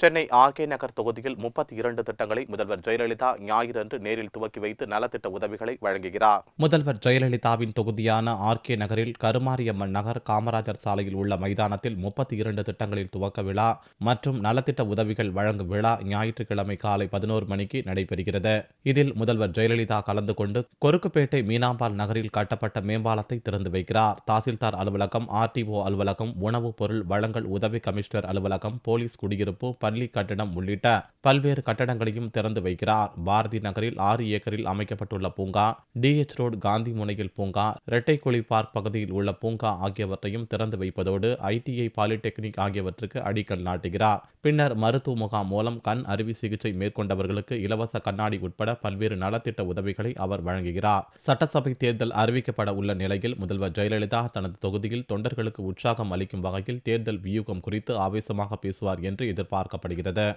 Chennai RK நகர் தொகுதியில் 32 திட்டங்களை முதல்வர் ஜெயலலிதா ஞாயிறன்று நேரில் துவக்கி வைத்து நலத்திட்ட உதவிகளை வழங்குகிறார். முதல்வர் ஜெயலலிதாவின் தொகுதியான ஆர்கே நகரில் கருமாரியம்மன் நகர், காமராஜர் சாலையில் உள்ள மைதானத்தில் 32 திட்டங்களில் துவக்க விழா மற்றும் நலத்திட்ட உதவிகள் வழங்கும் விழா ஞாயிற்றுக்கிழமை காலை 11 மணிக்கு நடைபெறுகிறது. இதில் முதல்வர் ஜெயலலிதா கலந்து கொண்டு கொருக்குப்பேட்டை மீனாம்பாள் நகரில் கட்டப்பட்ட மேம்பாலத்தை திறந்து வைக்கிறார். தாசில்தார் அலுவலகம், ஆர்டிஓ அலுவலகம், உணவுப் பொருள் வழங்கல் உதவி கமிஷனர் அலுவலகம், போலீஸ் குடியிருப்பு, பள்ளி கட்டடம் உள்ளிட்ட பல்வேறு கட்டடங்களையும் திறந்து வைக்கிறார். பாரதி நகரில் 6 ஏக்கரில் அமைக்கப்பட்டுள்ள பூங்கா, டிஎச் ரோடு காந்தி முனையில் பூங்கா, ரெட்டைக்குழி பார்க் பகுதியில் உள்ள பூங்கா ஆகியவற்றையும் திறந்து வைப்பதோடு ஐடிஐ, பாலிடெக்னிக் ஆகியவற்றுக்கு அடிக்கல் நாட்டுகிறார். பின்னர் மருத்துவ முகாம் மூலம் கண் அறுவை சிகிச்சை மேற்கொண்டவர்களுக்கு இலவச கண்ணாடி உட்பட பல்வேறு நலத்திட்ட உதவிகளை அவர் வழங்குகிறார். சட்டசபை தேர்தல் அறிவிக்கப்பட உள்ள நிலையில் முதல்வர் ஜெயலலிதா தனது தொகுதியில் தொண்டர்களுக்கு உற்சாகம் அளிக்கும் வகையில் தேர்தல் வியூகம் குறித்து ஆவேசமாக பேசுவார் என்று எதிர்பார்க்கப்படுகிறது.